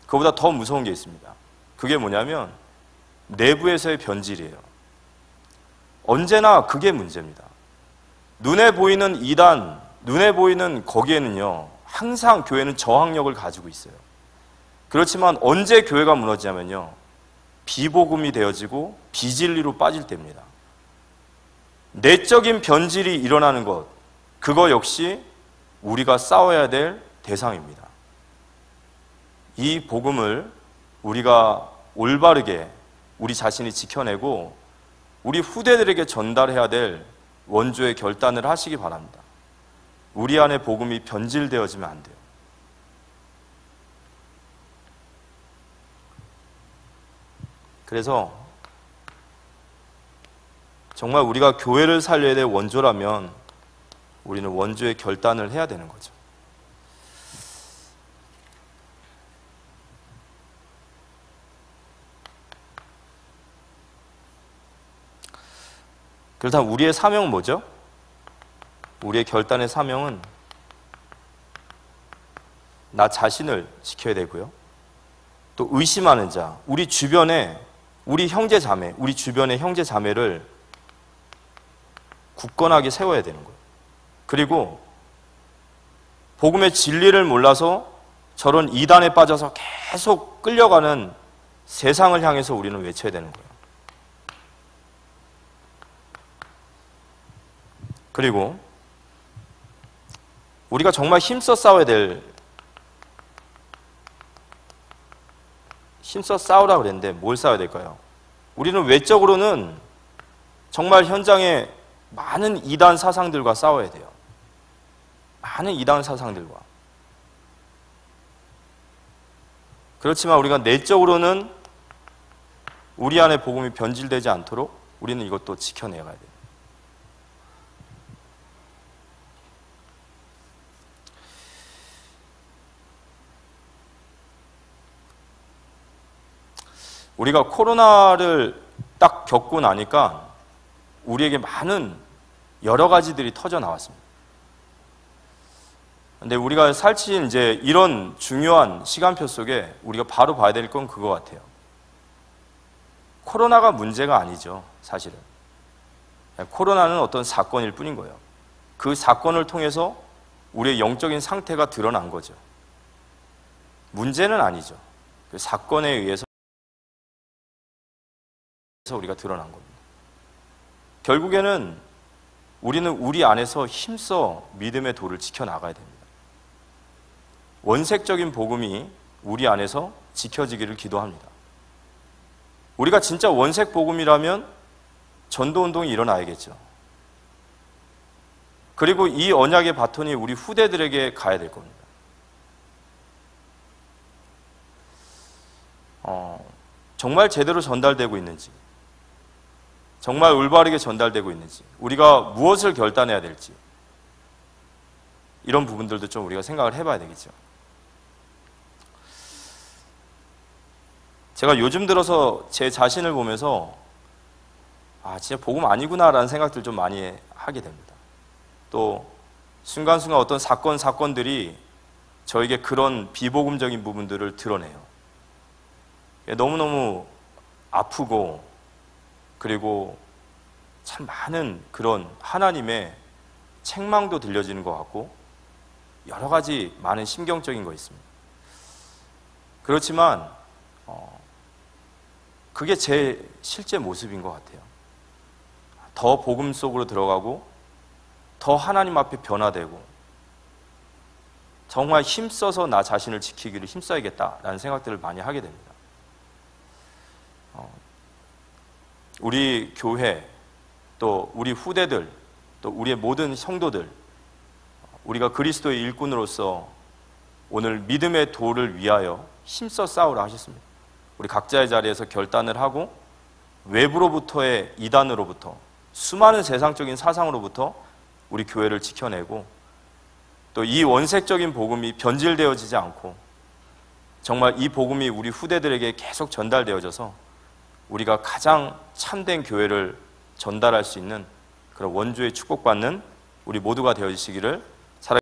그보다 더 무서운 게 있습니다. 그게 뭐냐면 내부에서의 변질이에요. 언제나 그게 문제입니다. 눈에 보이는 이단, 눈에 보이는 거기에는요, 항상 교회는 저항력을 가지고 있어요. 그렇지만 언제 교회가 무너지냐면요, 비복음이 되어지고 비진리로 빠질 때입니다. 내적인 변질이 일어나는 것, 그거 역시 우리가 싸워야 될 대상입니다. 이 복음을 우리가 올바르게 우리 자신이 지켜내고 우리 후대들에게 전달해야 될 원조의 결단을 하시기 바랍니다. 우리 안에 복음이 변질되어지면 안 돼요. 그래서 정말 우리가 교회를 살려야 될 원조라면 우리는 원조의 결단을 해야 되는 거죠. 그렇다면 우리의 사명은 뭐죠? 우리의 결단의 사명은 나 자신을 지켜야 되고요. 또 의심하는 자, 우리 주변에 우리 형제 자매, 우리 주변의 형제 자매를 굳건하게 세워야 되는 거예요. 그리고 복음의 진리를 몰라서 저런 이단에 빠져서 계속 끌려가는 세상을 향해서 우리는 외쳐야 되는 거예요. 그리고 우리가 정말 힘써 싸워야 될, 힘써 싸우라 그랬는데 뭘 싸워야 될까요? 우리는 외적으로는 정말 현장에 많은 이단 사상들과 싸워야 돼요. 많은 이단 사상들과. 그렇지만 우리가 내적으로는 우리 안에 복음이 변질되지 않도록 우리는 이것도 지켜내야 돼요. 우리가 코로나를 딱 겪고 나니까 우리에게 많은 여러 가지들이 터져 나왔습니다. 근데 우리가 살치 이제 이런 중요한 시간표 속에 우리가 바로 봐야 될 건 그거 같아요. 코로나가 문제가 아니죠, 사실은. 코로나는 어떤 사건일 뿐인 거예요. 그 사건을 통해서 우리의 영적인 상태가 드러난 거죠. 문제는 아니죠. 그 사건에 의해서 우리가 드러난 겁니다. 결국에는 우리는 우리 안에서 힘써 믿음의 도를 지켜나가야 됩니다. 원색적인 복음이 우리 안에서 지켜지기를 기도합니다. 우리가 진짜 원색 복음이라면 전도운동이 일어나야겠죠. 그리고 이 언약의 바톤이 우리 후대들에게 가야 될 겁니다. 정말 제대로 전달되고 있는지, 정말 올바르게 전달되고 있는지, 우리가 무엇을 결단해야 될지, 이런 부분들도 좀 우리가 생각을 해봐야 되겠죠. 제가 요즘 들어서 제 자신을 보면서 진짜 복음 아니구나라는 생각들 좀 많이 하게 됩니다. 또 순간순간 어떤 사건들이 저에게 그런 비복음적인 부분들을 드러내요. 너무너무 아프고, 그리고 참 많은 그런 하나님의 책망도 들려지는 것 같고 여러 가지 많은 심경적인 거 있습니다. 그렇지만 그게 제 실제 모습인 것 같아요. 더 복음 속으로 들어가고 더 하나님 앞에 변화되고 정말 힘써서 나 자신을 지키기를 힘써야겠다라는 생각들을 많이 하게 됩니다. 우리 교회, 또 우리 후대들, 또 우리의 모든 성도들, 우리가 그리스도의 일꾼으로서 오늘 믿음의 도를 위하여 힘써 싸우라 하셨습니다. 우리 각자의 자리에서 결단을 하고 외부로부터의 이단으로부터, 수많은 세상적인 사상으로부터 우리 교회를 지켜내고 또 이 원색적인 복음이 변질되어지지 않고 정말 이 복음이 우리 후대들에게 계속 전달되어져서 우리가 가장 참된 교회를 전달할 수 있는 그런 원조의 축복받는 우리 모두가 되어지시기를